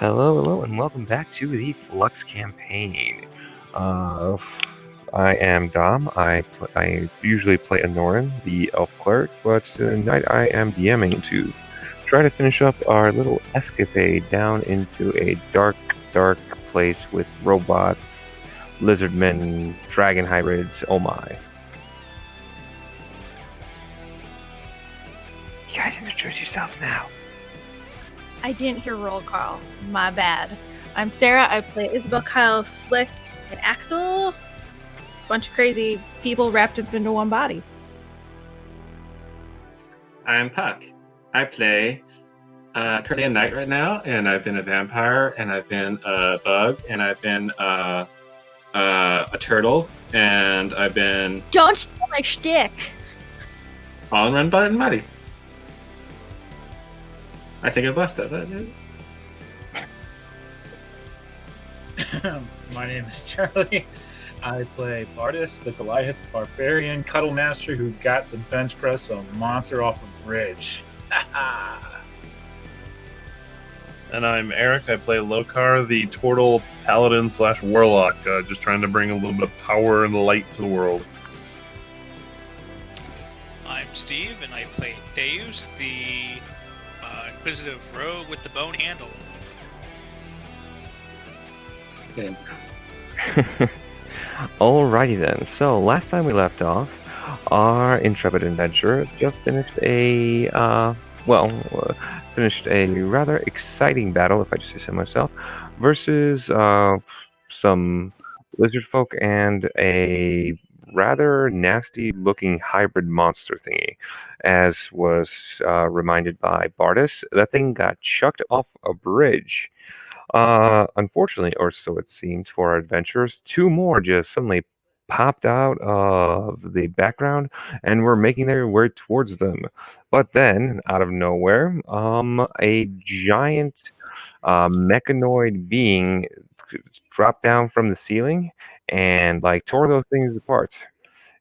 Hello, and welcome back to the Flux campaign. Uh, I am Dom. I usually play Anoran, the elf cleric, but tonight I am DMing to try to finish up our little escapade down into a dark place with robots, lizardmen, dragon hybrids. Oh my! You guys introduce yourselves now. I didn't hear roll call. My bad. I'm Sarah. I play Isabel, Kyle, Flick, and Axel. Bunch of crazy people wrapped up into one body. I'm Puck. I play currently a knight right now, and I've been a vampire, and I've been a bug, and I've been a turtle, and I've been Don't steal my shtick! all and run by and muddy. I think I busted that. My name is Charlie. I play Bardis, the Goliath barbarian cuddle master who got to bench press a monster off a bridge. And I'm Eric. I play Lokar, the turtle paladin / warlock, just trying to bring a little bit of power and light to the world. I'm Steve, and I play Deus, the inquisitive rogue with the bone handle. Okay. Alrighty then. So last time we left off, our intrepid adventurer just finished a rather exciting battle, if I just say so myself, versus some lizard folk and a rather nasty-looking hybrid monster thingy. As was reminded by Bardis, that thing got chucked off a bridge. Unfortunately, or so it seemed for our adventurers, two more just suddenly popped out of the background and were making their way towards them. But then, out of nowhere, a giant mechanoid being dropped down from the ceiling and tore those things apart.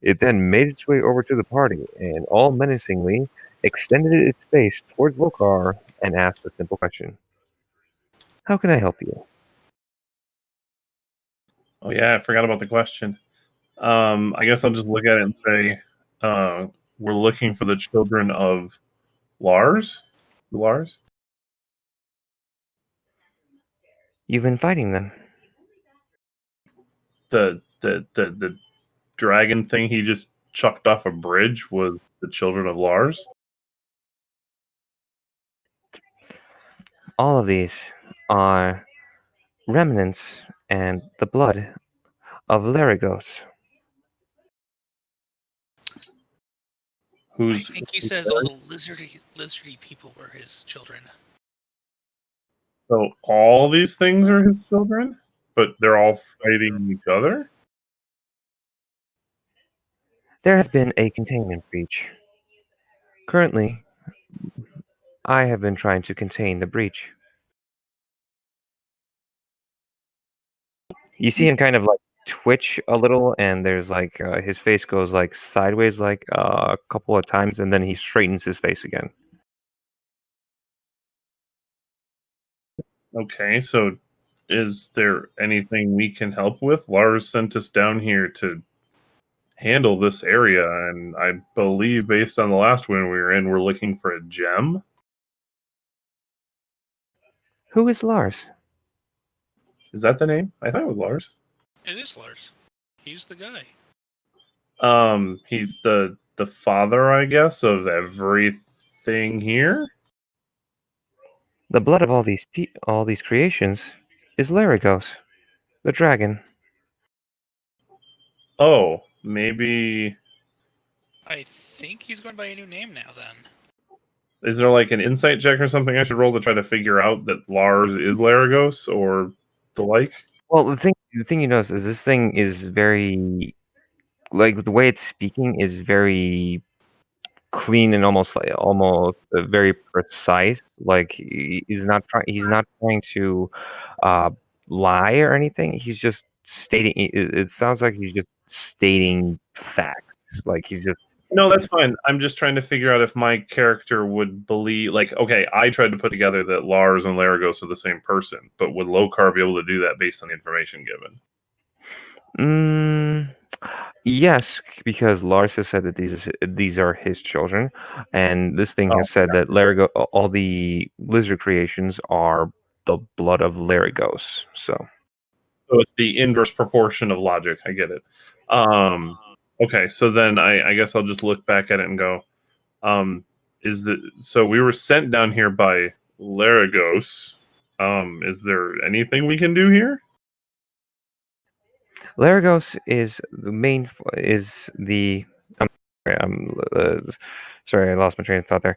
It then made its way over to the party and all menacingly extended its face towards Lokar and asked a simple question. How can I help you? Oh yeah, I forgot about the question. I guess I'll just look at it and say, we're looking for the children of Lars. Lars? You've been fighting them. The dragon thing he just chucked off a bridge was the children of Lars? All of these are remnants and the blood of Larigos. I think he says all the lizardy people were his children. So all these things are his children? But they're all fighting each other? There has been a containment breach. Currently, I have been trying to contain the breach. You see him kind of twitch a little, and there's his face goes sideways a couple of times, and then he straightens his face again. Okay, so is there anything we can help with? Lars sent us down here to handle this area, and I believe based on the last one we were in, we're looking for a gem. Who is Lars? Is that the name? I thought it was Lars. It is Lars. He's the guy. He's the father, I guess, of everything here. The blood of all these creations is Larigos, the dragon. Oh, maybe. I think he's going by a new name now, then. Is there an insight check or something I should roll to try to figure out that Lars is Larigos or the like? Well, the thing you notice is this thing is very, the way it's speaking is very clean and almost very precise. He's not trying to lie or anything. He's just stating. It sounds like he's just stating facts. He's just No, that's fine. I'm just trying to figure out if my character would believe, like, okay, I tried to put together that Lars and Laragos are the same person, but would Lokar be able to do that based on the information given? Yes, because Lars has said that these are his children, and this thing has said that all the lizard creations are the blood of Laragos. So So it's the inverse proportion of logic. I get it. Okay, so then I guess I'll just look back at it and go, so we were sent down here by Laragos. Is there anything we can do here? Laragos is the main is the. I'm sorry, I lost my train of thought there.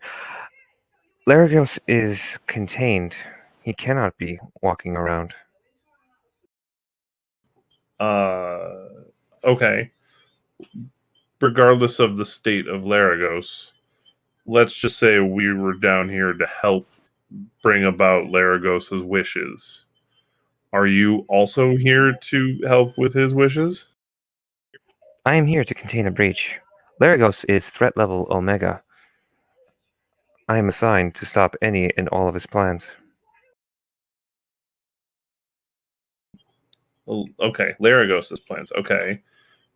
Laragos is contained. He cannot be walking around. Okay. Regardless of the state of Laragos, let's just say we were down here to help bring about Laragos's wishes. Are you also here to help with his wishes? I am here to contain a breach. Laragos is threat level Omega. I am assigned to stop any and all of his plans. Okay, Laragos's plans. Okay.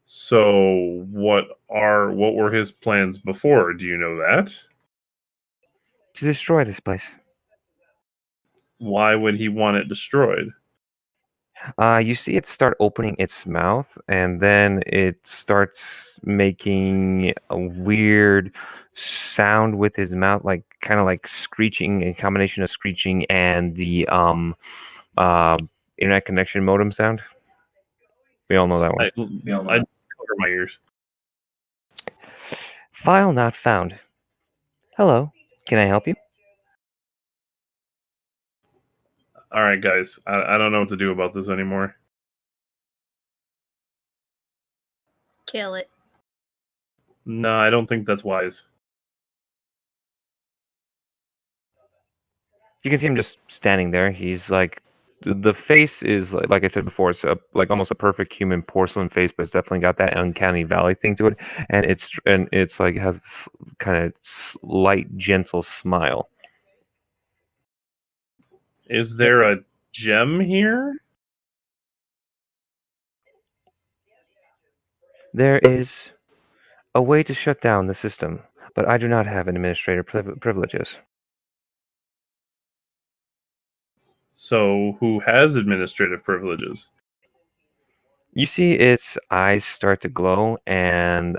So what were his plans before? Do you know that? To destroy this place. Why would he want it destroyed? You see it start opening its mouth, and then it starts making a weird sound with his mouth, like kind of like screeching, a combination of screeching and the uh, internet connection modem sound. We all know that one. I cover my ears. File not found. Hello, can I help you? All right, guys. I don't know what to do about this anymore. Kill it. No, I don't think that's wise. You can see him just standing there. He's like, the face is like I said before, it's like almost a perfect human porcelain face, but it's definitely got that uncanny valley thing to it, and it's like has this kind of slight, gentle smile. Is there a gem here? There is a way to shut down the system, but I do not have administrator privileges. So who has administrative privileges? You see its eyes start to glow, and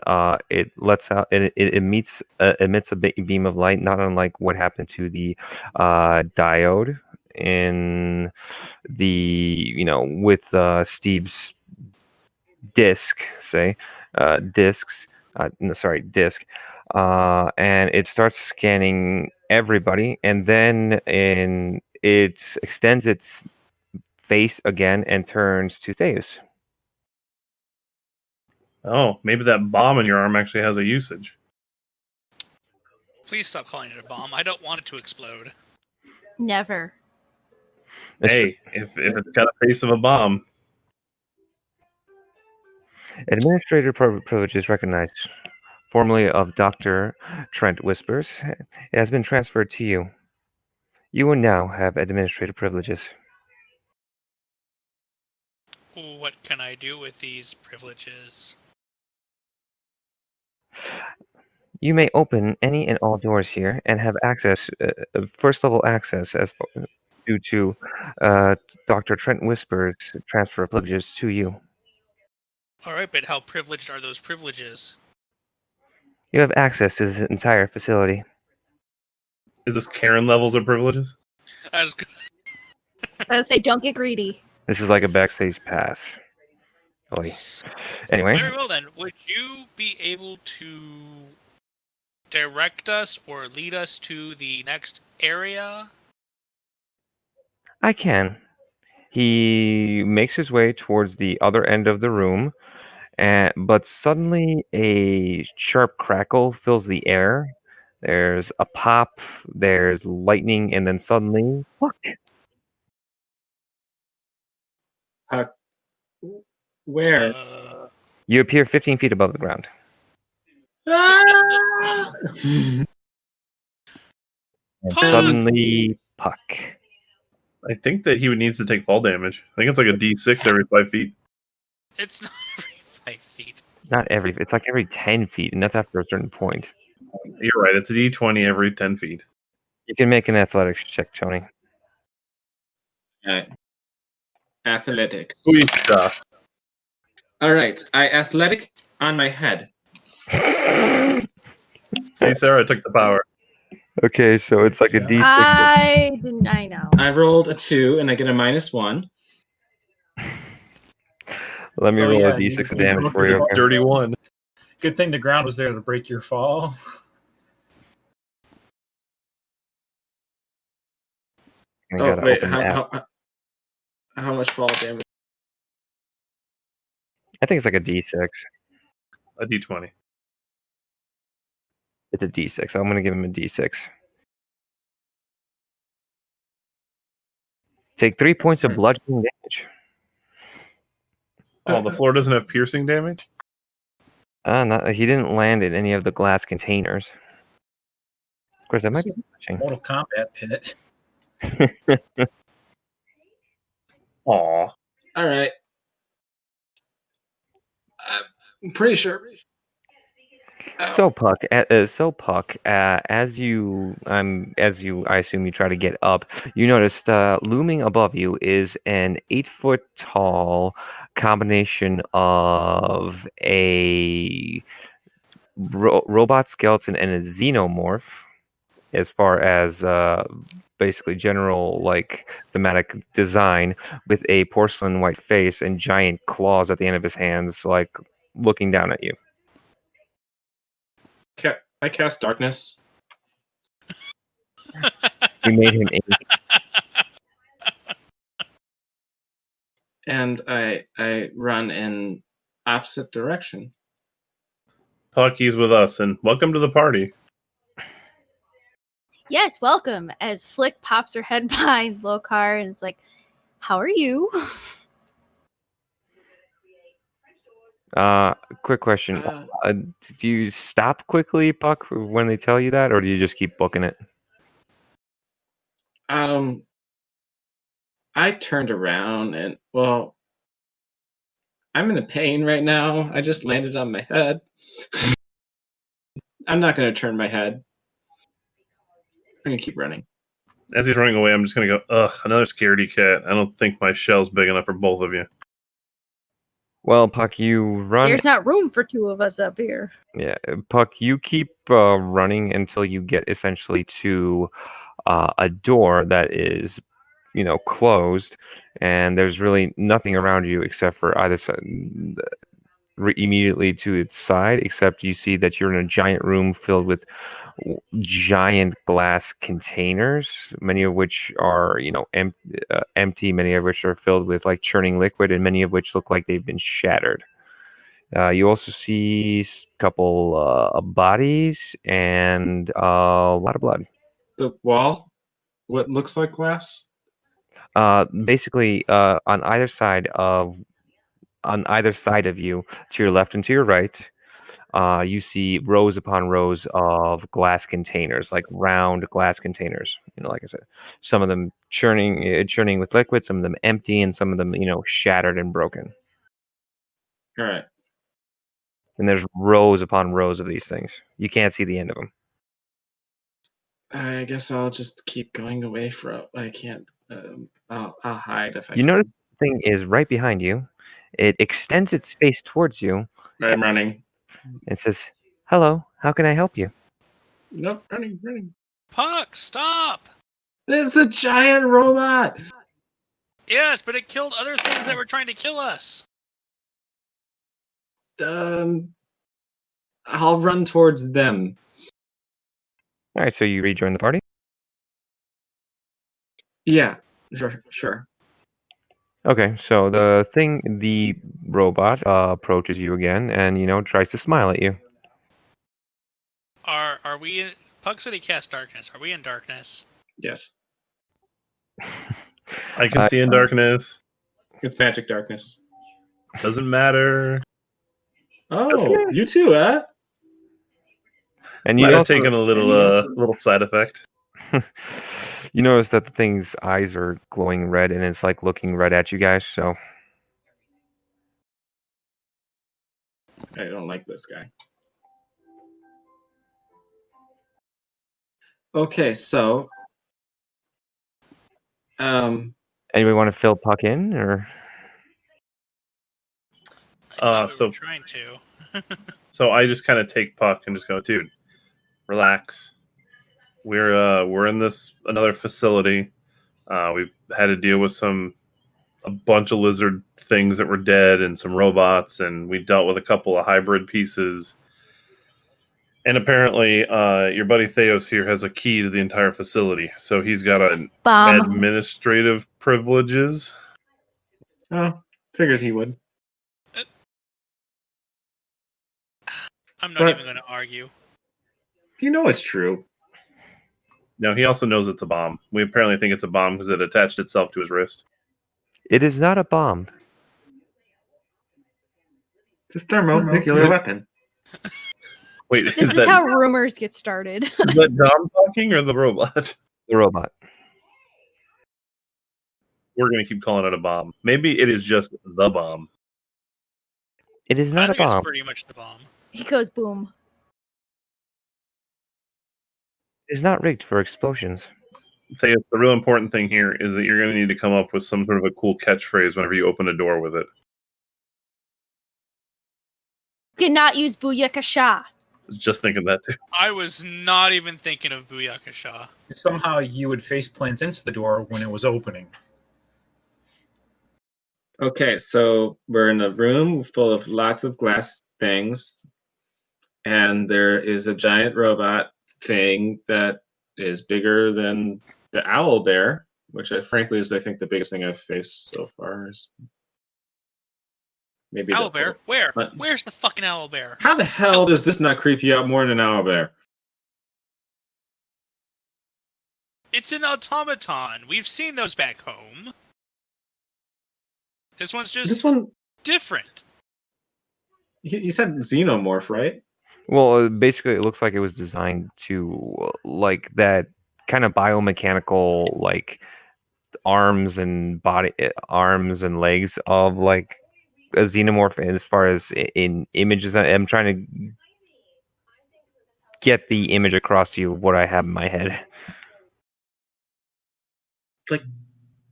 it lets out. It emits a beam of light, not unlike what happened to the diode in the with Steve's disc, say discs. No, sorry, disc. And it starts scanning everybody, and then it extends its face again and turns to Theus. Oh, maybe that bomb in your arm actually has a usage. Please stop calling it a bomb. I don't want it to explode. Never. Hey, if it's got a face of a bomb. Administrator privileges recognized. Formerly of Dr. Trent Whispers, it has been transferred to you. You will now have administrative privileges. What can I do with these privileges? You may open any and all doors here and have access, first level access, as due to Dr. Trent Whispers transfer of privileges to you. All right, but how privileged are those privileges? You have access to the entire facility. Is this Karen levels of privileges? I was I would say don't get greedy. This is like a backstage pass. Oy. Anyway, Very well then. Would you be able to direct us or lead us to the next area? I can. He makes his way towards the other end of the room, but suddenly a sharp crackle fills the air. There's a pop, there's lightning, and then suddenly, fuck! Where? You appear 15 feet above the ground. Ah! And Puck! suddenly, Puck. I think that he would needs to take fall damage. I think it's like a D6 every 5 feet. It's not every 5 feet. Not every. It's like every 10 feet, and that's after a certain point. You're right. It's a D20 every 10 feet. You can make an athletics check, Tony. Athletics. Sweet stuff. All right, I athletic on my head. See, Sarah, I took the power. Okay, so it's like a D6. I know. I rolled a 2, and I get a -1. Let me So, roll yeah, a D6 of you damage broke for the you. fall. Okay? Dirty one. Good thing the ground was there to break your fall. I Oh gotta wait, open the app. how much fall damage? I think it's like a D6. A D20. It's a D6. I'm gonna give him a D6. Take 3 points of bludgeoning damage. Oh, the floor doesn't have piercing damage? He didn't land in any of the glass containers. Of course, that might be This is touching. Mortal Kombat pit. Aw. All right. I'm pretty sure. So Puck, as you, I assume you try to get up, you noticed looming above you is an 8-foot tall combination of a robot skeleton and a xenomorph, as far as basically general like thematic design, with a porcelain white face and giant claws at the end of his hands, like looking down at you. I cast darkness. You made him ink. And I run in opposite direction. Pucky's with us, and welcome to the party. Yes, welcome. As Flick pops her head behind Lokar and is like, "How are you?" Quick question. Uh, Do you stop quickly, Puck, when they tell you that, or do you just keep booking it? I turned around and I'm in a pain right now. I just landed on my head. I'm not going to turn my head. I'm going to keep running. As he's running away, I'm just going to go, ugh, another scaredy cat. I don't think my shell's big enough for both of you. Well, Puck, you run. There's not room for two of us up here. Yeah, Puck, you keep running until you get essentially to a door that is, closed, and there's really nothing around you except for either side, immediately to its side, except you see that you're in a giant room filled with giant glass containers, many of which are, empty, many of which are filled with like churning liquid, and many of which look like they've been shattered. You also see a couple bodies and a lot of blood. The wall, what looks like glass? Basically, on either side of you, to your left and to your right, you see rows upon rows of glass containers, like round glass containers. Like I said, some of them churning with liquid, some of them empty, and some of them, shattered and broken. All right. And there's rows upon rows of these things. You can't see the end of them. I guess I'll just keep going away from. I can't. I'll hide if I You can. notice the thing is right behind you. It extends its face towards you. I'm running. And says, "Hello, how can I help you?" Nope, running. Puck, stop! There's a giant robot. Yes, but it killed other things that were trying to kill us. I'll run towards them. All right, so you rejoin the party. Yeah, sure. Okay, so the robot approaches you again, and tries to smile at you. Are we in Puck City cast darkness? Are we in darkness? Yes, I can see in darkness. it's magic darkness. Doesn't matter. Oh, you too, huh? And Might you have also taken a little side effect. you notice that the thing's eyes are glowing red, and it's like looking right at you guys. So I don't like this guy. Okay, so anybody want to fill Puck in, or I thought we so- were trying to. So I just kind of take Puck and just go, dude, relax. We're in this another facility. We've had to deal with a bunch of lizard things that were dead and some robots, and we dealt with a couple of hybrid pieces. And apparently, your buddy Theos here has a key to the entire facility, so he's got an administrative privileges. oh, figures he would. I'm not But- even going to argue. You know it's true. No, he also knows it's a bomb. We apparently think it's a bomb because it attached itself to his wrist. it is not a bomb. It's a thermonuclear weapon. Wait, This is how rumors get started. is that Dom talking or the robot? The robot. We're going to keep calling it a bomb. Maybe it is just the bomb. It is I not a think it's bomb. pretty much the bomb. He goes boom. It is not rigged for explosions. Theos, the real important thing here is that you're going to need to come up with some sort of a cool catchphrase whenever you open a door with it. You cannot use Booyakasha. I was just thinking that too. I was not even thinking of Booyakasha. Somehow you would face plant into the door when it was opening. Okay, so we're in a room full of lots of glass things, and there is a giant robot thing that is bigger than the owl bear, which frankly is, I think, the biggest thing I've faced so far. Is maybe Owl bear? Where? What? Where's the fucking owl bear? How the hell does this not creep you out more than an owl bear? It's an automaton. We've seen those back home. This one's just This one, different. you said xenomorph, right? Well, basically, it looks like it was designed to like that kind of biomechanical, like arms and legs of like a xenomorph. As far as in images, I'm trying to get the image across to you of what I have in my head. Like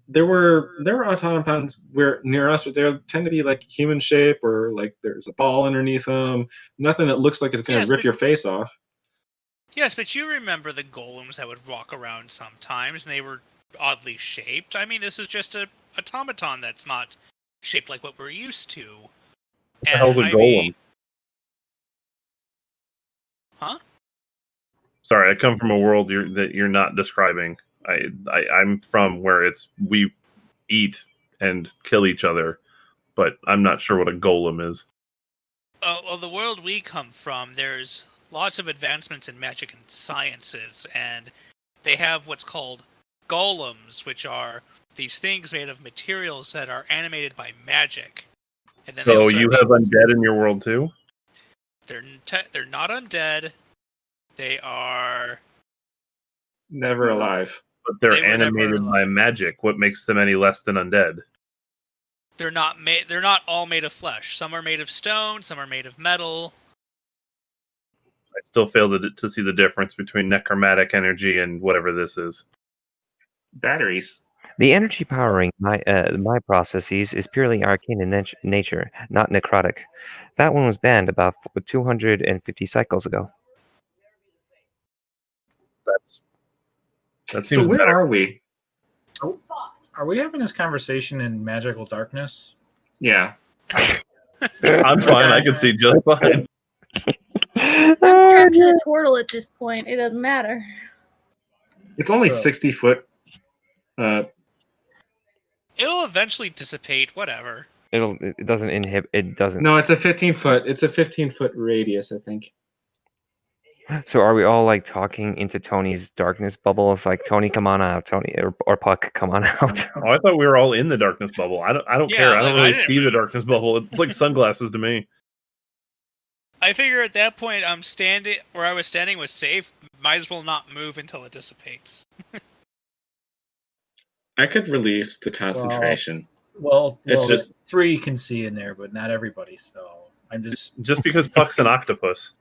there were automatons where near us, but they tend to be like human shape, or like there's a ball underneath them. Nothing that looks like it's going to Yes, rip but- your face off. Yes, but you remember the golems that would walk around sometimes, and they were oddly shaped. I mean, this is just a automaton that's not shaped like what we're used to. What the hell's a I golem? mean- Huh? Sorry, I come from a world that you're not describing. I'm from where we eat and kill each other, but I'm not sure what a golem is. Well, the world we come from, there's lots of advancements in magic and sciences, and they have what's called golems, which are these things made of materials that are animated by magic. And then they So also you have have undead in your world too? they're not undead. They are Never alive. But they're They were never animated by alive. magic. What makes them any less than undead? they're not made. They're not all made of flesh. Some are made of stone. Some are made of metal. I still fail to see the difference between necromantic energy and whatever this is. Batteries. The energy powering my processes is purely arcane in nature, not necrotic. That one was banned about 250 cycles ago. That So seems where better. are we? Are we having this conversation in magical darkness? Yeah. I'm fine. I can see just fine. I'm strapped to the turtle at this point. It doesn't matter. It's only Bro. 60 foot. It'll eventually dissipate. Whatever. It doesn't inhibit. It doesn't. No, it's a 15 foot. It's a 15-foot radius, I think. So are we all like talking into Tony's darkness bubble? It's like Tony, come on out, Tony, or Puck, come on out. Oh, I thought we were all in the darkness bubble. I don't Yeah, care. I like, don't I really didn't see the really- darkness bubble. It's like sunglasses to me. I figure at that point, I'm standing where I was standing was safe. Might as well not move until it dissipates. I could release the concentration. It's just 3 can see in there, but not everybody. So I'm Just because Puck's an octopus.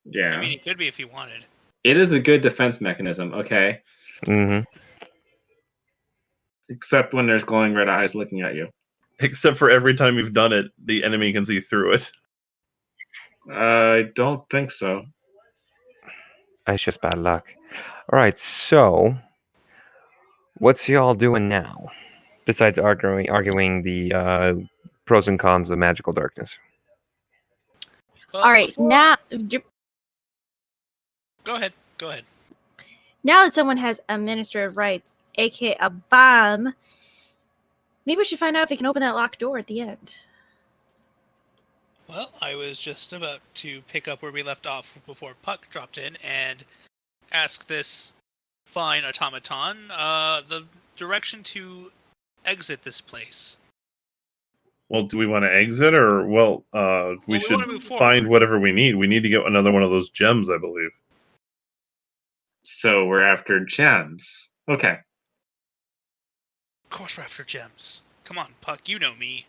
yeah. I mean, it could be if he wanted. It is a good defense mechanism, okay? Mm-hmm. Except when there's glowing red eyes looking at you. Except for every time you've done it, the enemy can see through it. I don't think so. It's just bad luck. All right, so what's y'all doing now? Besides arguing the pros and cons of magical darkness. Well, All right, before- now Go ahead. now that someone has administrative rights, aka a bomb, maybe we should find out if we can open that locked door at the end. Well, I was just about to pick up where we left off before Puck dropped in and ask this fine automaton the direction to exit this place. Well, do we want to exit, or we we should wanna move forward. find whatever we need? We need to get another one of those gems, I believe. So we're after gems. Okay. Of course, we're after gems. Come on, Puck, you know me.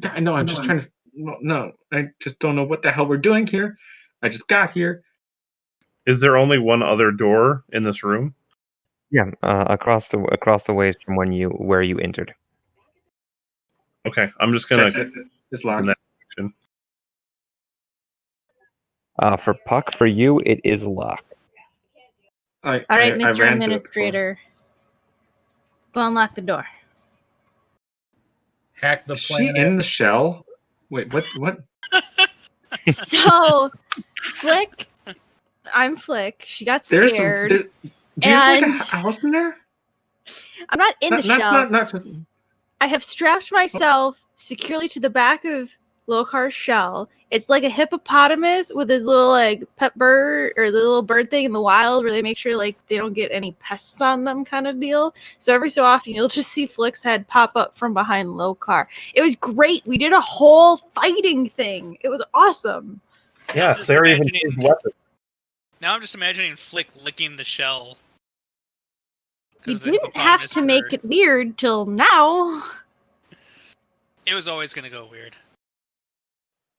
I know, I'm just trying to... No, I just don't know what the hell we're doing here. I just got here. Is there only one other door in this room? Yeah, across the ways from where you entered. Okay, I'm just gonna. Check it. It's locked. in that direction. For Puck, for you, it is locked. All right, I Mr. ran to it before. Administrator, go unlock the door. hack the Is she planet. in the shell? Wait, what? So, Flick, I'm Flick. She got There's scared. some... do you have like and- a house in there? I'm not in the shell. Not just... I have strapped myself securely to the back of Lokar's shell. It's like a hippopotamus with his little like pet bird or the little bird thing in the wild where they make sure like they don't get any pests on them kind of deal. So every so often you'll just see Flick's head pop up from behind Lokar. It was great. We did a whole fighting thing. It was awesome. Yeah, Just Sarah even imagining- used weapons. Now I'm just imagining Flick licking the shell. 'Cause You the didn't have hippopotamus to make bird- it weird till now. It was always going to go weird.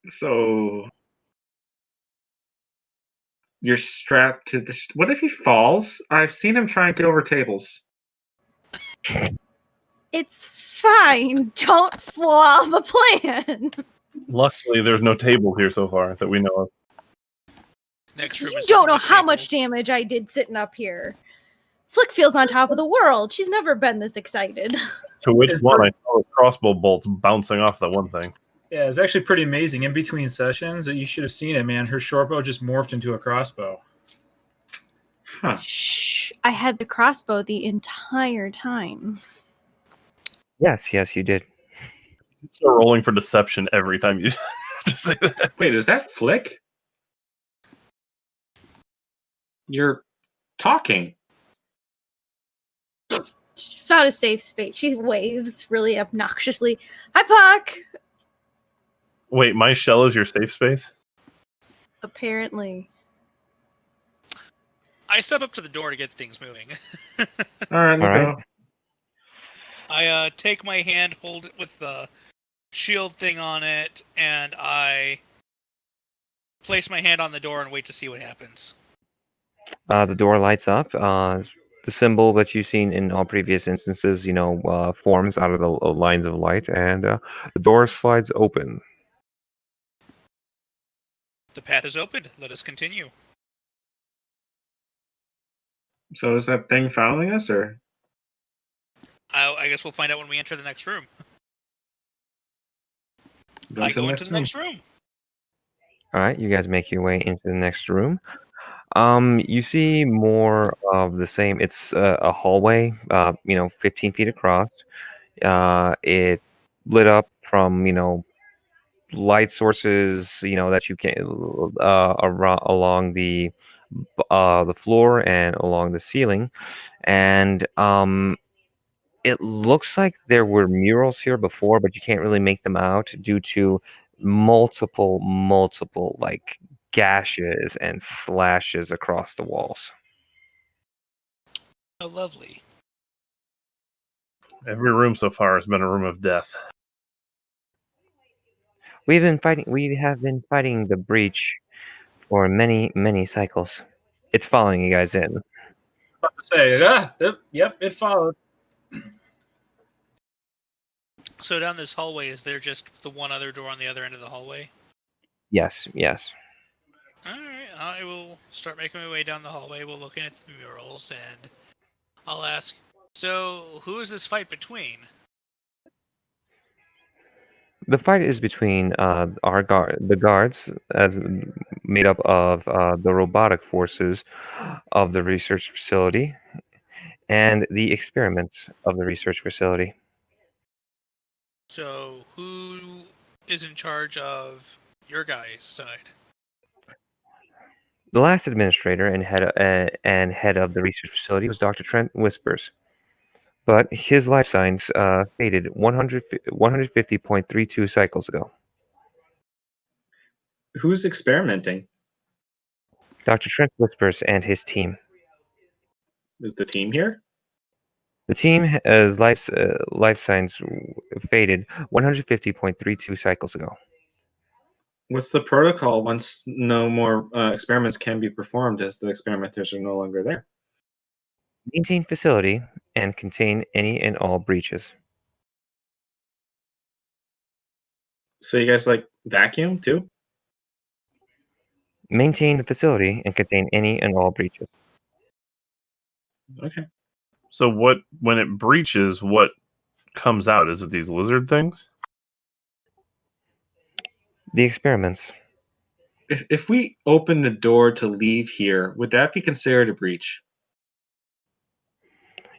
So... You're strapped to the... What if he falls? I've seen him try and get over tables. It's fine. Don't flaw the plan. Luckily, there's no table here so far that we know of. Next room You is don't know the how table. much damage I did sitting up here. Flick feels on top of the world. She's never been this excited. To which one I saw the crossbow bolts bouncing off that one thing. Yeah, it's actually pretty amazing. In between sessions, you should have seen it, man. Her short bow just morphed into a crossbow. Huh. Shh. I had the crossbow the entire time. Yes, you did. So rolling for deception every time you just say that. Wait, is that Flick? You're talking. She found a safe space. She waves really obnoxiously. Hi, Puck! Wait, my shell is your safe space? Apparently. I step up to the door to get things moving. All right, let's All right. go. I take my hand, hold it with the shield thing on it, and I place my hand on the door and wait to see what happens. The door lights up. The symbol that you've seen in all previous instances, forms out of the lines of light, and the door slides open. The path is open. Let us continue. So is that thing following us, or? I guess we'll find out when we enter the next room. Go I to the go next into the room. next room. All right, you guys make your way into the next room. You see more of the same. It's a hallway, 15 feet across. It's lit up from, light sources, that you can along the floor and along the ceiling, and it looks like there were murals here before, but you can't really make them out due to multiple like gashes and slashes across the walls. Oh, lovely. Every room so far has been a room of death. We have been fighting the breach for many cycles. It's following you guys in. About to say, yep, it followed. So down this hallway, is there just the one other door on the other end of the hallway? Yes. Alright, I will start making my way down the hallway. We'll look at the murals, and I'll ask, so who is this fight between? The fight is between the guards, as made up of the robotic forces of the research facility, and the experiments of the research facility. So who is in charge of your guys' side? The last administrator and head of the research facility was Dr. Trent Whispers, but his life signs faded 150.32 cycles ago. Who's experimenting? Dr. Trent Whispers and his team. Is the team here? The team has life signs faded 150.32 cycles ago. What's the protocol once no more experiments can be performed as the experimenters are no longer there? Maintain facility and contain any and all breaches. So you guys like vacuum too? Maintain the facility and contain any and all breaches. Okay. So when it breaches, what comes out? Is it these lizard things? The experiments. If we open the door to leave here, would that be considered a breach?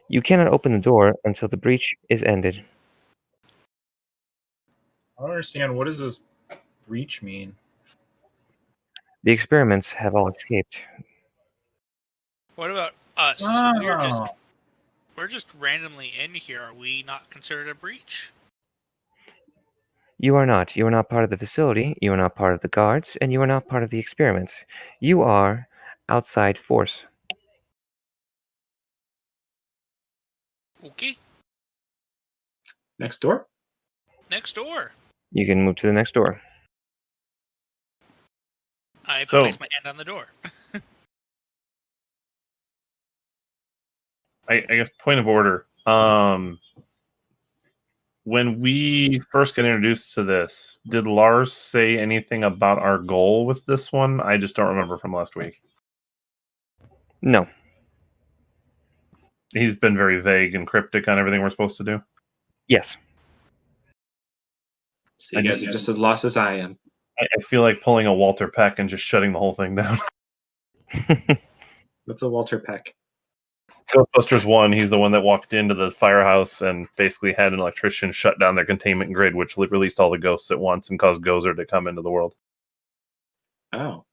You cannot open the door until the breach is ended. I don't understand. What does this breach mean? The experiments have all escaped. What about us? Oh. We're just randomly in here. Are we not considered a breach? You are not. You are not part of the facility. You are not part of the guards, and you are not part of the experiments. You are outside force. Okay. Next door? Next door. You can move to the next door. I So- place my hand on the door. I guess point of order. When we first get introduced to this, did Lars say anything about our goal with this one? I just don't remember from last week. No. He's been very vague and cryptic on everything we're supposed to do. Yes. So you guys are just as lost as I am. I feel like pulling a Walter Peck and just shutting the whole thing down. What's a Walter Peck? Ghostbusters 1, he's the one that walked into the firehouse and basically had an electrician shut down their containment grid, which released all the ghosts at once and caused Gozer to come into the world. Oh.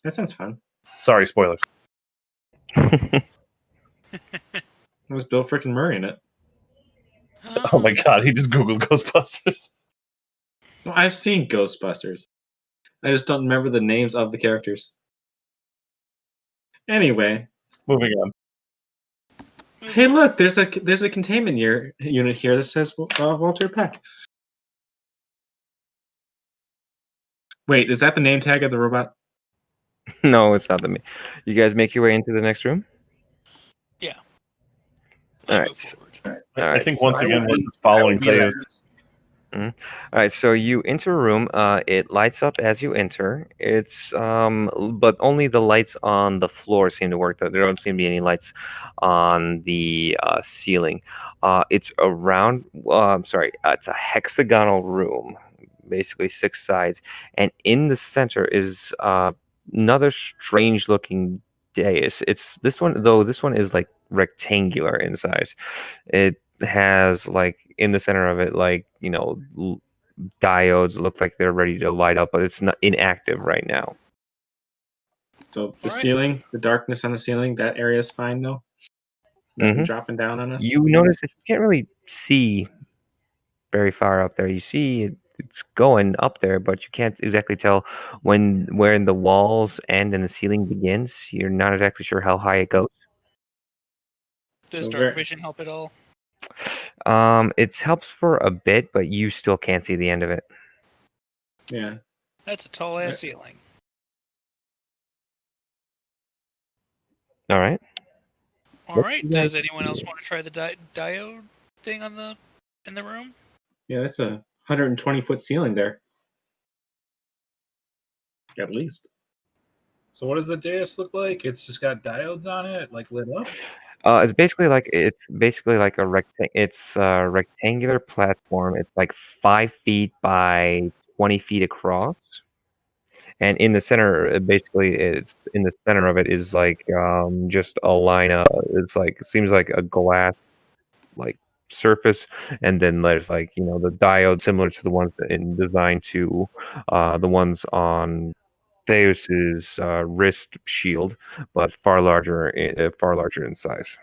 That sounds fun. Sorry, spoilers. It was Bill frickin' Murray in it. Oh my god, he just Googled Ghostbusters. Well, I've seen Ghostbusters. I just don't remember the names of the characters. Anyway, Moving on. hey, look, there's a containment unit here that says Walter Peck. Wait, is that the name tag of the robot? No, it's not the. You guys make your way into the next room. I All move right. forward. I think once again we're just following Thea. All right, so you enter a room. It lights up as you enter. It's but only the lights on the floor seem to work. Though there don't seem to be any lights on the ceiling. It's around. I'm sorry. It's a hexagonal room, basically 6 sides, and in the center is another strange-looking dais. It's this one though. This one is like rectangular in size. It has like in the center of it, like diodes look like they're ready to light up, but it's not inactive right now. So the Alright. ceiling, the darkness on the ceiling, that area is fine though. Nothing Mhm. dropping down on us. You notice that you can't really see very far up there. You see it's going up there, but you can't exactly tell where the walls end and the ceiling begins. You're not exactly sure how high it goes. Does So dark where- vision help at all? It helps for a bit, but you still can't see the end of it. Yeah. That's a tall ass ceiling. All right. All right. Does anyone else want to try the diode thing in the room? Yeah, that's a 120-foot ceiling there. At least. So what does the dais look like? It's just got diodes on it, like lit up. It's basically like a rectangular platform. It's like 5 feet by 20 feet across, and in the center, it's in the center of it is like just a line of. It's like it seems like a glass like surface, and then there's like the diode similar to the ones designed to the ones on Theus's wrist shield, but far larger in size.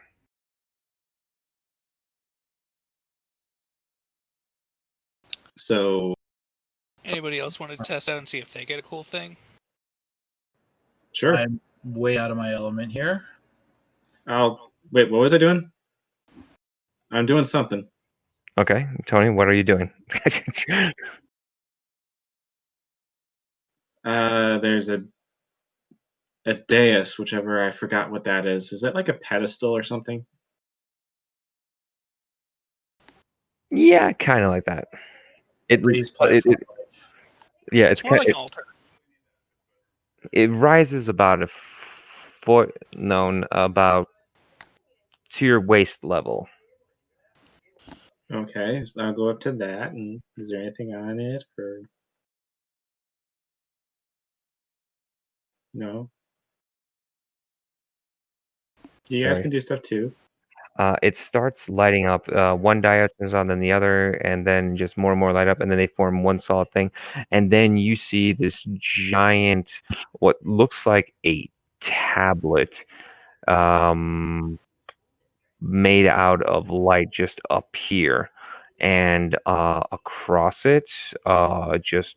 So Anybody else want to test out and see if they get a cool thing? sure. I'm way out of my element here. Wait, what was I doing? I'm doing something. Okay, Tony, what are you doing? There's a dais, whichever, I forgot what that is. Is that like a pedestal or something? Yeah, kind of like that. Raised platform. Yeah, It's more like an altar. it rises about a foot, about to your waist level. Okay, I'll go up to that. And is there anything on it, or no? You guys Sorry. can do stuff too. It starts lighting up. One diode turns on, then the other, and then just more and more light up, and then they form one solid thing. And then you see this giant, what looks like a tablet, made out of light, just appear, and across it, just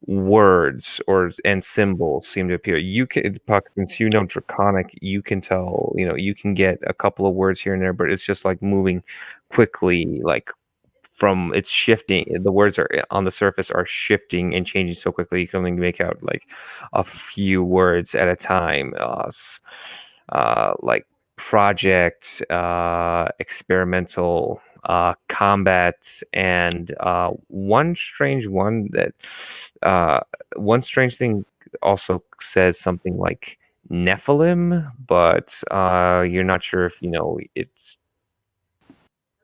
words and symbols seem to appear. You can, Puck, since you know Draconic, you can tell, you can get a couple of words here and there, but it's just like moving quickly, like it's shifting. The words are on the surface are shifting and changing so quickly you can only make out like a few words at a time. Like project, experimental, combat, and one strange thing also says something like Nephilim, but you're not sure if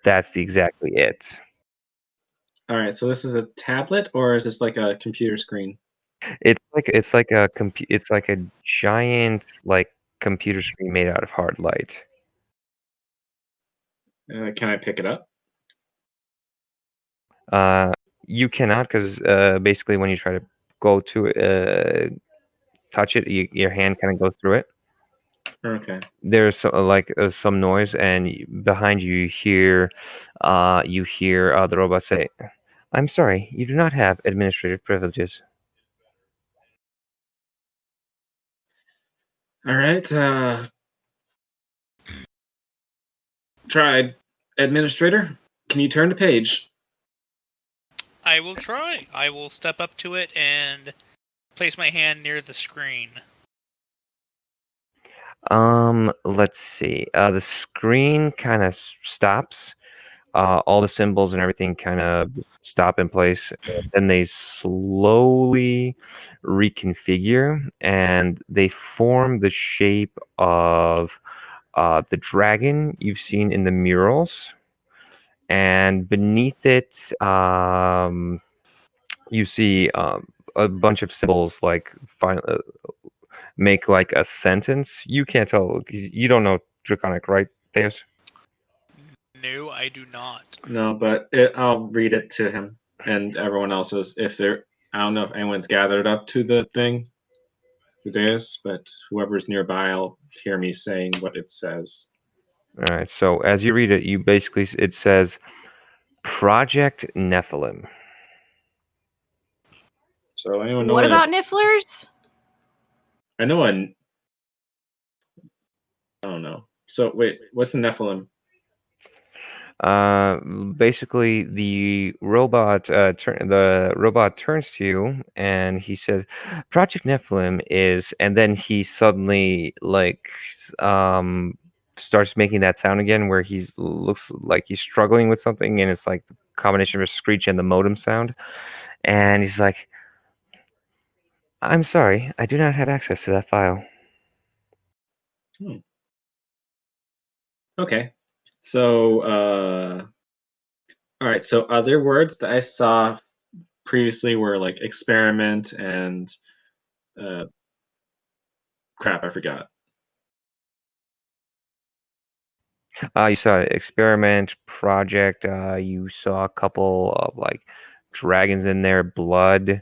that's exactly it. All right, so this is a tablet, or is this like a computer screen? It's like a giant like computer screen made out of hard light. Can I pick it up? You cannot, because basically when you try to go to touch it, your hand kind of goes through it. Okay. There's some noise, and behind you you hear the robot say, "I'm sorry, you do not have administrative privileges." All right. Tried. Administrator, can you turn the page? I will try. I will step up to it and place my hand near the screen. Let's see. The screen kind of stops. All the symbols and everything kind of stop in place. Then they slowly reconfigure, and they form the shape of the dragon you've seen in the murals. And beneath it, you see a bunch of symbols like make like a sentence. You can't tell. You don't know Draconic, right, Theus? No, I do not. No, but I'll read it to him and everyone else. If they're, I don't know if anyone's gathered up to the thing, the dais, but whoever's nearby, will hear me saying what it says. All right. So as you read it, it says Project Nephilim. So anyone know What what about nifflers? I know I don't know. So wait, what's the Nephilim? Basically, the robot turns to you and he says, "Project Nephilim is," and then he suddenly starts making that sound again, where he's looks like he's struggling with something, and it's like the combination of a screech and the modem sound, and he's like, "I'm sorry, I do not have access to that file." Hmm. Okay. So all right, so other words that I saw previously were like experiment and uh crap, I forgot. You saw experiment project. You saw a couple of like dragons in there, blood,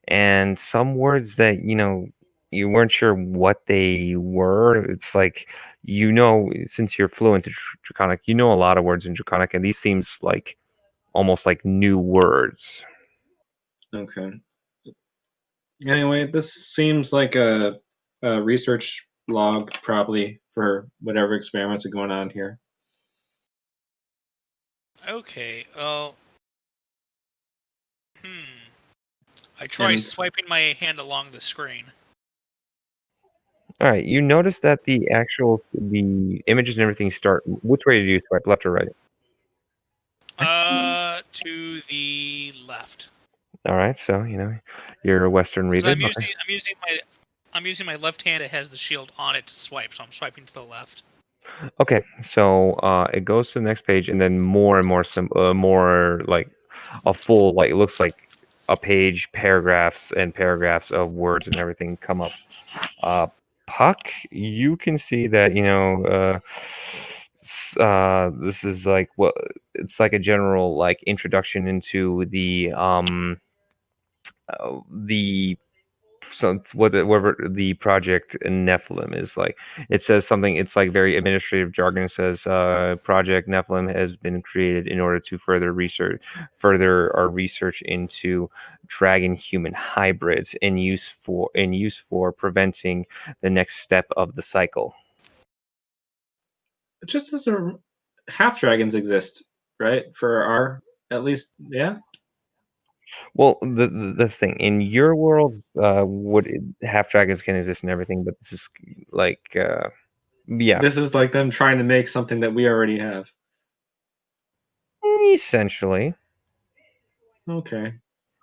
and some words that you weren't sure what they were. It's like since you're fluent in Draconic, you know a lot of words in Draconic, and these seems like almost like new words. Okay. Anyway, this seems like a research log probably for whatever experiments are going on here. Okay. Well, I try And swiping my hand along the screen. All right, you notice that the images and everything start. Which way do you swipe, left or right? To the left. All right, so you're a Western Because reader. I'm using my left hand. It has the shield on it to swipe, so I'm swiping to the left. Okay, so it goes to the next page, and then more and more more like a full it looks like a page, paragraphs and paragraphs of words and everything come up. Puck, you can see that this is like what it's like a general like introduction into the so it's whatever the project Nephilim is like. It says something. It's like very administrative jargon. It says Project Nephilim has been created in order to further our research into dragon human hybrids in use for preventing the next step of the cycle. just as a half dragons exist, right? For our at least, yeah. Well, this thing in your world, half dragons can exist and everything, but this is like, yeah, This is like them trying to make something that we already have. essentially. Okay.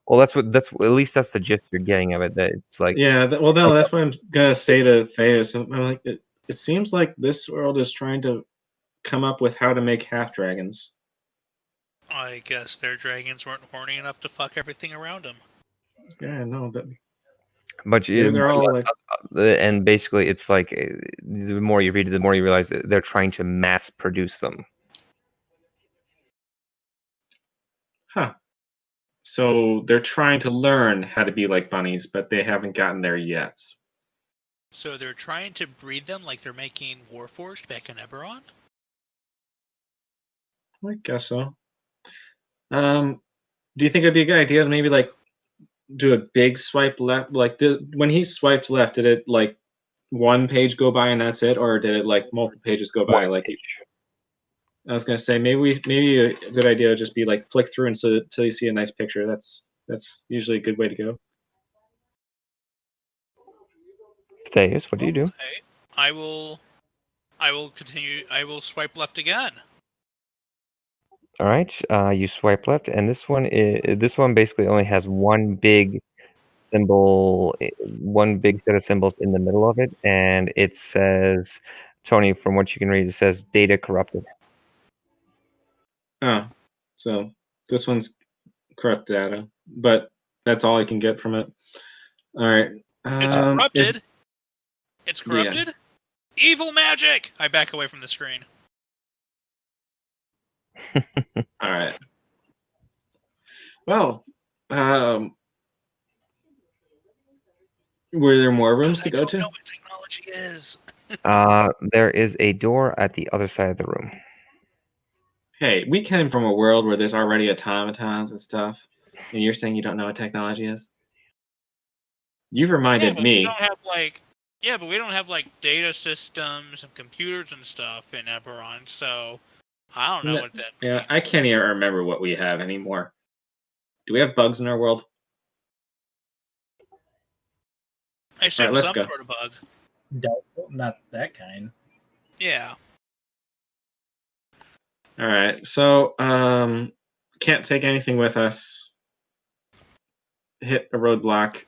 Well, that's at least that's the gist you're getting of it. That it's like Yeah, well, it's no, like that's what I'm gonna say to Theus. I'm like, it seems like this world is trying to come up with how to make half dragons. I guess their dragons weren't horny enough to fuck everything around them. Yeah, no, that but maybe they're all like, and basically it's like the more you read it, the more you realize that they're trying to mass produce them. huh. So they're trying to learn how to be like bunnies, but they haven't gotten there yet. So they're trying to breed them like they're making Warforged back in Eberron? I guess so. Do you think it'd be a good idea to maybe like do a big swipe left? Like, when he swiped left, did it like one page go by and that's it, or did it like multiple pages go One by? Like, page. I was gonna say, maybe a good idea would just be like flick through until you see a nice picture. That's usually a good way to go. Theus, what do you do? Okay. I will continue. I will swipe left again. All right, you swipe left, and this one basically only has one big symbol, one big set of symbols in the middle of it, and it says, Tony, from what you can read, it says data corrupted. Oh, so this one's corrupt data, but that's all I can get from it. All right. It's corrupted. It's Yeah. corrupted. Evil magic. I back away from the screen. All right. Well, were there more rooms Because to I go don't to? know what technology is. There is a door at the other side of the room. Hey, we came from a world where there's already automatons and stuff, and you're saying you don't know what technology is? You've Yeah, reminded but we me. don't have like but we don't have like data systems and computers and stuff in Eberron, so I don't know what that Yeah, means. I can't even remember what we have anymore. Do we have bugs in our world? I assume let's some go. sort of bug. Doubtful, not that kind. Yeah. All right. So, can't take anything with us. Hit a roadblock.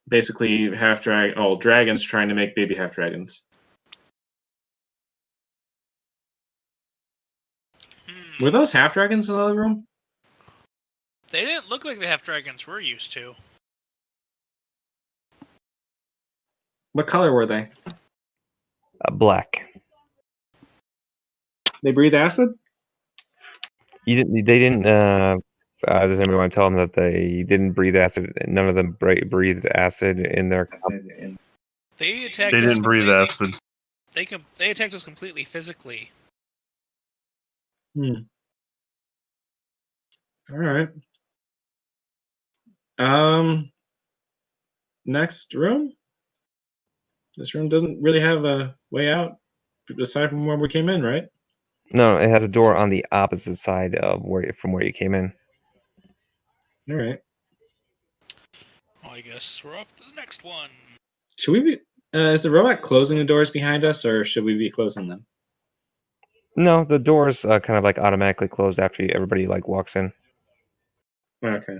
Basically, dragons trying to make baby half dragons. Were those half dragons in the other room? They didn't look like the half dragons we're used to. What color were they? Black. They breathe acid? You didn't. They didn't. Does anybody want to tell them that they didn't breathe acid? None of them breathed acid in their. They attacked They us didn't breathe completely. acid. They attacked us completely physically. All right. Next room. This room doesn't really have a way out aside from where we came in, right? No, it has a door on the opposite side of from where you came in. All right. Well, I guess we're off to the next one. Should we be? Is the robot closing the doors behind us, or should we be closing them? No, the doors kind of like automatically closed after everybody like walks in. Okay.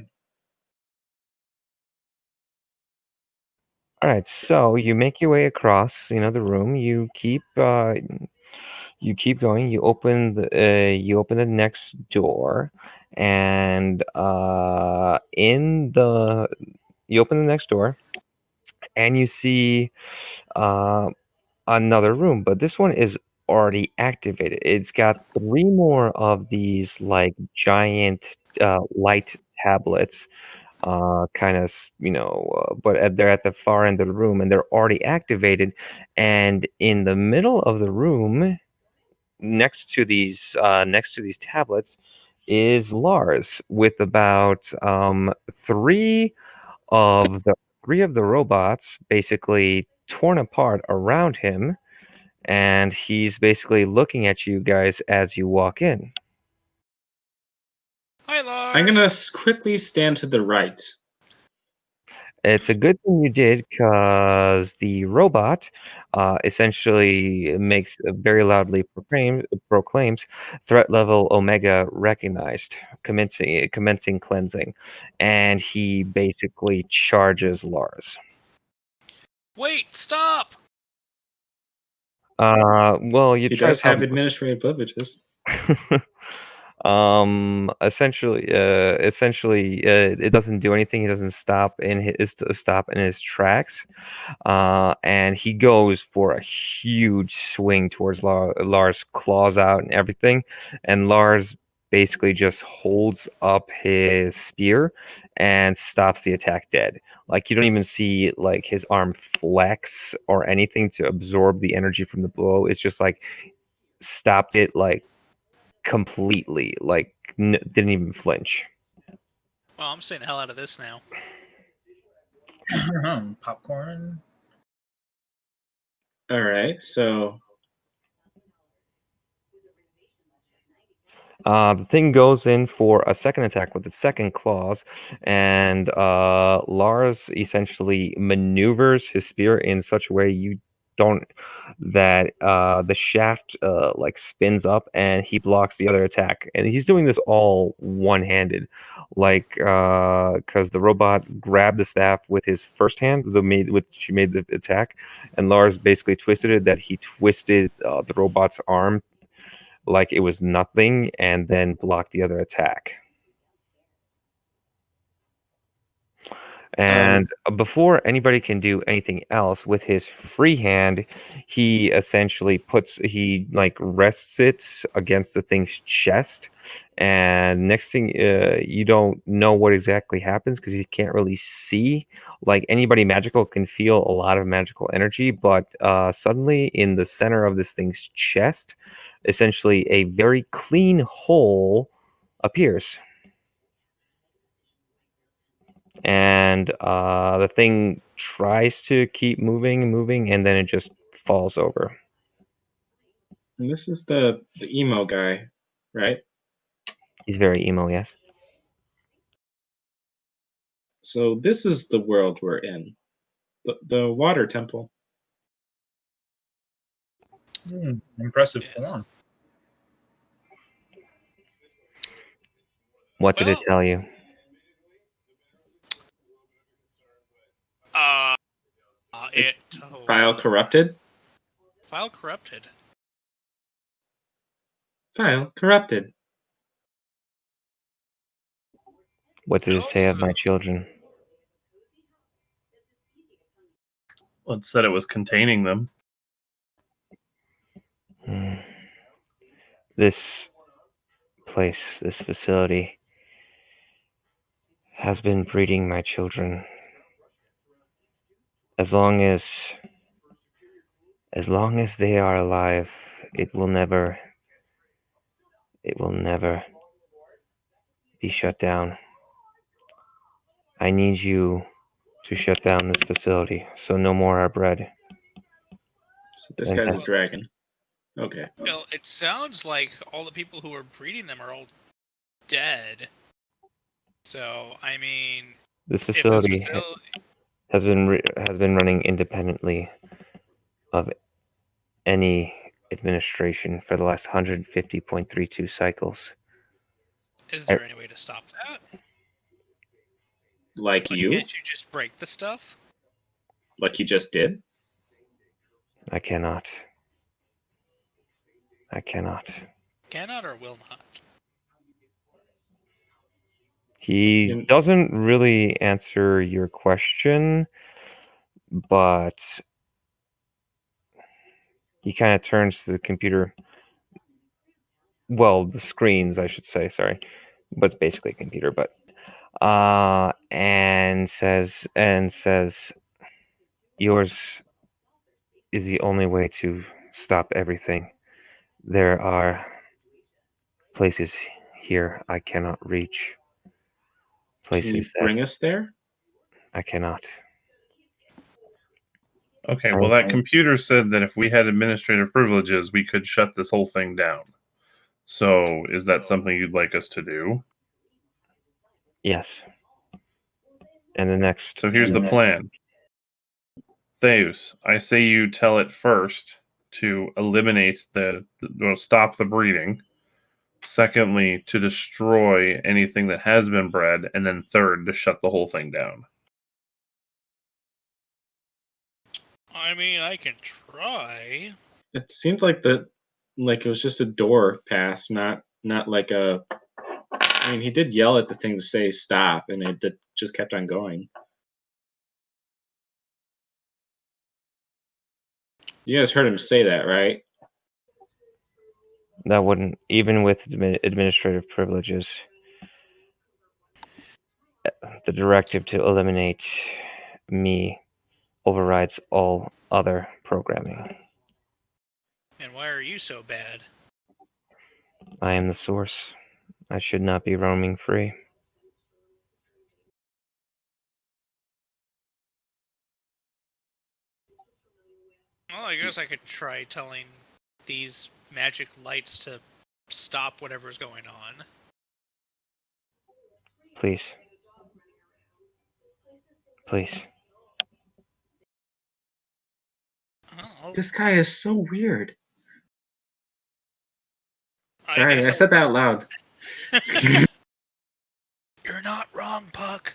All right, so you make your way across, the room. You keep going. You open the next door, and you open the next door, and you see another room, but this one is already activated. It's got 3 more of these like giant light tablets, but they're at the far end of the room and they're already activated. And in the middle of the room, next to these tablets, is Lars with about of the three of the robots basically torn apart around him, and he's basically looking at you guys as you walk in. Hi, Lars. I'm gonna quickly stand to the right. It's a good thing you did, because the robot essentially very loudly proclaims threat level Omega recognized, commencing cleansing, and he basically charges Lars. Wait! Stop! Well, you He try to does have tell administrative privileges. essentially, it doesn't do anything. He doesn't stop in his tracks, and he goes for a huge swing towards Lars, claws out and everything, and Lars basically just holds up his spear and stops the attack dead. Like, you don't even see like his arm flex or anything to absorb the energy from the blow. It's just like stopped it like completely, like didn't even flinch. Well, I'm staying the hell out of this now. Popcorn. All right, so The thing goes in for a second attack with its second claws, and Lars essentially maneuvers his spear in such a way that the shaft like spins up, and he blocks the other attack. And he's doing this all one-handed, like because the robot grabbed the staff with his first hand, she made the attack, and Lars basically twisted it. That he twisted the robot's arm like it was nothing, and then block the other attack. And before anybody can do anything else with his free hand, he essentially rests it against the thing's chest. And next thing, you don't know what exactly happens because you can't really see. Like, anybody magical can feel a lot of magical energy, but suddenly in the center of this thing's chest, essentially a very clean hole appears. and the thing tries to keep moving and moving, and then it just falls over. And this is the emo guy, right? He's very emo, yes. So this is the world we're in. The water temple. Impressive Yes. form. What did it Well- tell you? File corrupted. File corrupted. File corrupted. What did it say of my Also- children? Well, it said it was containing them. Hmm. This place, this facility, has been breeding my children. As long as they are alive, it will never be shut down. I need you to shut down this facility, so no more are bred. So this And guy's a that- dragon. Okay. Well, it sounds like all the people who are breeding them are all dead. So, I mean, This if this facility facility, has been running independently of any administration for the last 150.32 cycles. is there any way to stop that? Like Like, you? can't you just break the stuff? Like you just did? I cannot. Cannot or will not? He In- doesn't really answer your question, but he kind of turns to the computer. Well, the screens, I should say. Sorry, but it's basically a computer. But and says, yours is the only way to stop everything. There are places here I cannot reach. Can you Places that bring us there? I cannot. Okay, I well, would that say- computer said that if we had administrative privileges, we could shut this whole thing down. So, is that something you'd like us to do? Yes. And the next. So, here's the plan. Theus, I say you tell it first to eliminate stop the breeding. Secondly, to destroy anything that has been bred. And then third, to shut the whole thing down. I mean, I can try. It seemed like it was just a door pass, not like a. I mean, he did yell at the thing to say stop, and just kept on going. You guys heard him say that, right? That wouldn't, even with administrative privileges, the directive to eliminate me overrides all other programming. And why are you so bad? I am the source. I should not be roaming free. Well, I guess I could try telling these magic lights to stop whatever's going on. Please. Please. Well, This guy is so weird. I Sorry, guess I said that out loud. You're not wrong, Puck.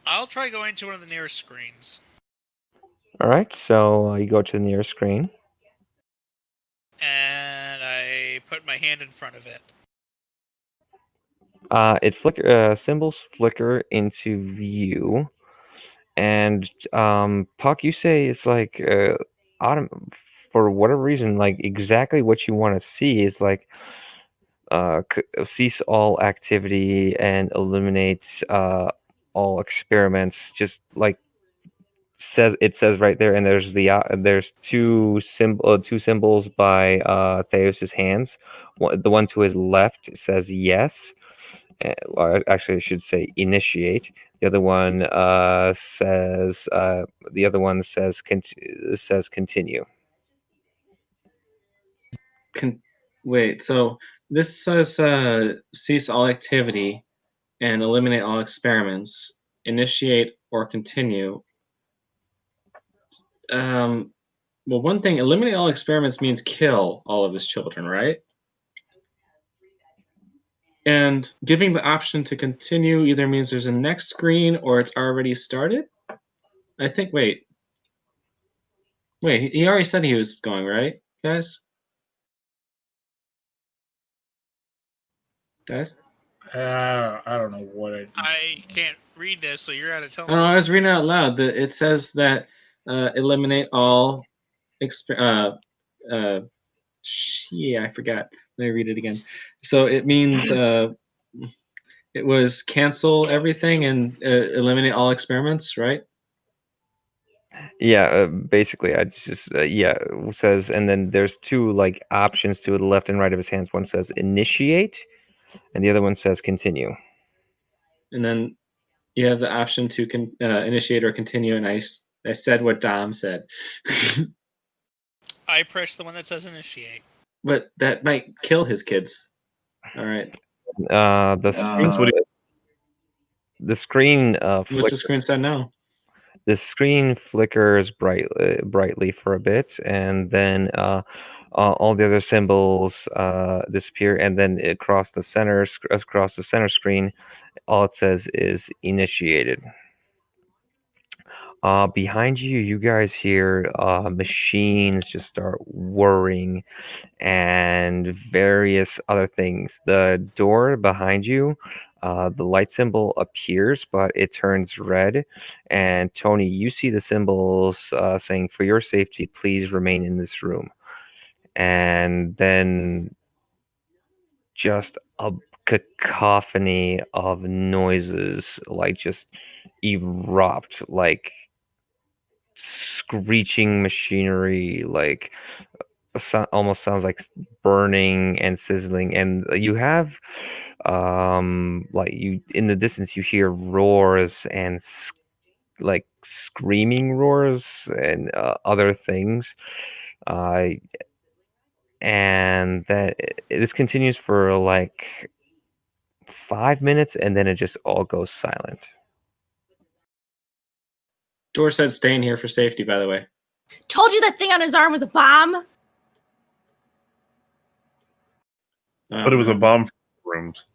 I'll try going to one of the nearest screens. All right, so you go to the nearest screen. And I put my hand in front of it. Symbols flicker into view, and Puck, you say it's like for whatever reason, like exactly what you want to see is like cease all activity and eliminate all experiments. Just like it says right there, and there's two symbols by Theos's hands. The one to his left says yes, Well, actually, I should say initiate. The other one says says continue. Wait, so this says cease all activity and eliminate all experiments, initiate or continue. Well, one thing, eliminate all experiments means kill all of his children, right? And giving the option to continue either means there's a next screen or it's already started. I think. Wait, he already said he was going, right, guys? Guys? I don't know what I can't read this, so you're out of tell Oh, I was reading out loud. It says that eliminate all yeah, I forgot. Let me read it again. So it means it was cancel everything and eliminate all experiments, right? Yeah, basically, I just it says, and then there's two like options to the left and right of his hands. One says initiate, and the other one says continue. And then you have the option to initiate or continue. And I said what Dom said, I pressed the one that says initiate. but that might kill his kids. All right. The screen, the screen What's the screen said now? the screen flickers brightly for a bit, and then all the other symbols disappear, and then across the center screen, all it says is initiated. Behind you, you guys hear machines just start whirring and various other things. The door behind you, the light symbol appears, but it turns red. And Tony, you see the symbols saying, "For your safety, please remain in this room." And then just a cacophony of noises, like just erupt, like screeching machinery, like almost sounds like burning and sizzling, and you have like you in the distance you hear roars and like screaming roars and other things, uh and that this continues for like 5 minutes, and then it just all goes silent. Door said stay in here for safety, by the way. Told you that thing on his arm was a bomb. But it was a bomb for rooms.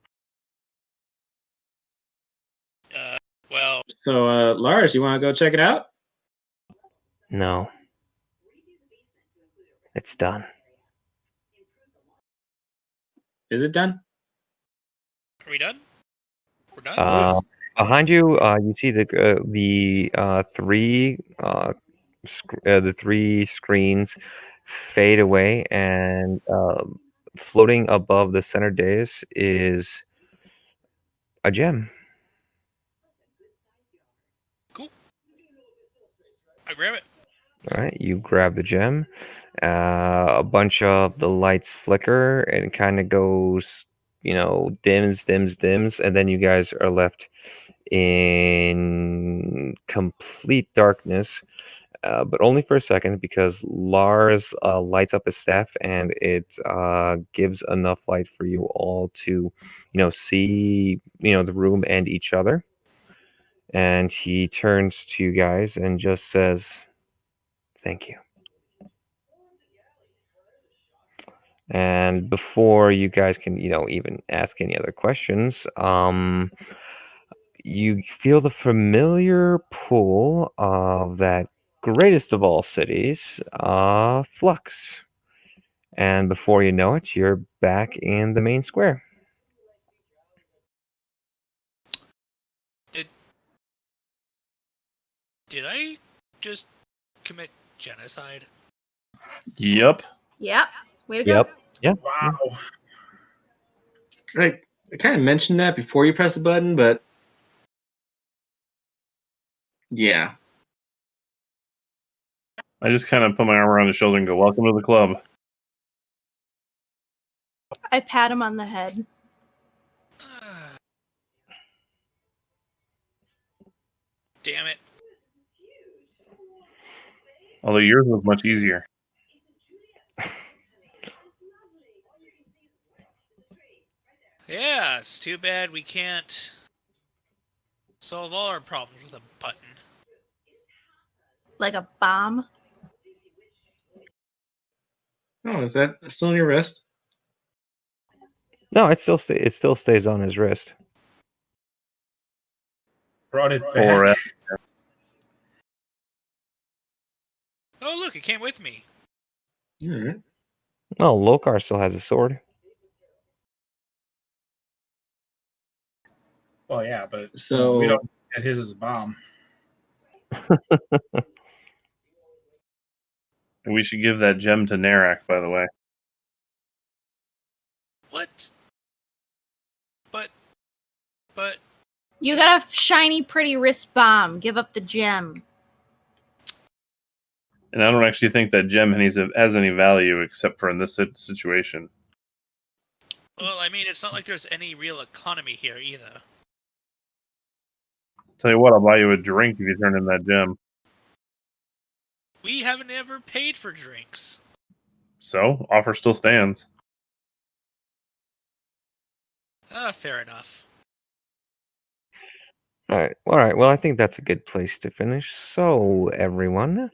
Well, So, Lars, you want to go check it out? No, it's done. Is it done? are we done? We're done. Behind you, you see the three screens fade away, and floating above the center dais is a gem. Cool. I grab it. All right, you grab the gem. A bunch of the lights flicker, and it kind of goes, dims, and then you guys are left in complete darkness. But only for a second, because Lars lights up his staff, and it gives enough light for you all to, see, the room and each other. And he turns to you guys and just says, "Thank you." And before you guys can, even ask any other questions, you feel the familiar pull of that greatest of all cities, Flux. And before you know it, you're back in the main square. Did I just commit genocide? Yep. Yep. Way to go. Yeah. Wow. Right. I kind of mentioned that before you press the button, but yeah. I just kind of put my arm around his shoulder and go, "Welcome to the club." I pat him on the head. Damn it. Although yours was much easier. Yeah, it's too bad we can't solve all our problems with a button. Like a bomb. Oh, is that still on your wrist? No, it still stays on his wrist. Brought it For back. Oh, look, it came with me. All right. Oh, Lokar still has a sword. Well, yeah, but So we don't get his as a bomb. And we should give that gem to Narak, by the way. What? But You got a shiny, pretty wrist bomb. Give up the gem. And I don't actually think that gem has any value except for in this situation. well, I mean, it's not like there's any real economy here either. Tell you what, I'll buy you a drink if you turn in that gem. We haven't ever paid for drinks. So, offer still stands. Fair enough. All right. Well, I think that's a good place to finish. So, everyone,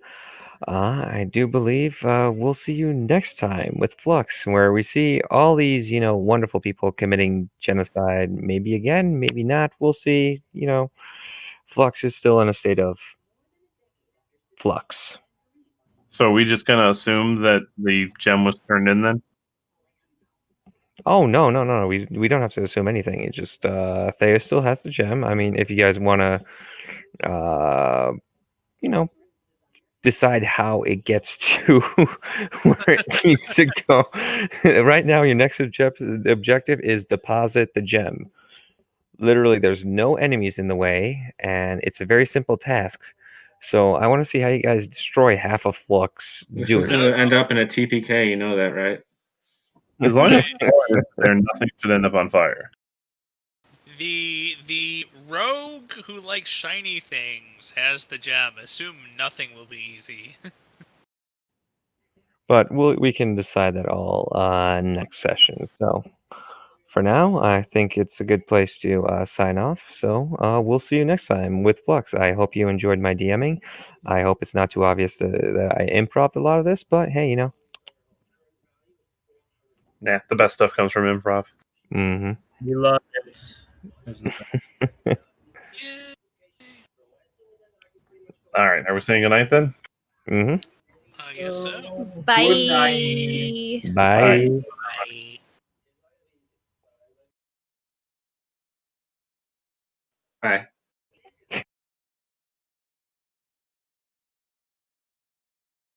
I do believe we'll see you next time with Flux, where we see all these, wonderful people committing genocide. Maybe again, maybe not. We'll see. Flux is still in a state of flux. So, are we just going to assume that the gem was turned in then? Oh no. We don't have to assume anything. It's just Thea still has the gem. I mean, if you guys want to, you know, decide how it gets to where it needs to go. Right now, your next objective is deposit the gem. Literally, there's no enemies in the way, and it's a very simple task. So I want to see how you guys destroy half of Flux this is doing going it. to end up in a TPK. You know that, right? As long as I- it's there, nothing should end up on fire. the rogue who likes shiny things has the gem. Assume nothing will be easy. But we can decide that all next session. So for now, I think it's a good place to sign off. So we'll see you next time with Flux. I hope you enjoyed my DMing. I hope it's not too obvious that I improv'd a lot of this, but hey, Nah, the best stuff comes from improv. Mm-hmm. We love it. Is the thing. Yeah. All right, are we saying goodnight then? Mm-hmm. I guess so. Bye. Good night. Bye. Bye. Bye.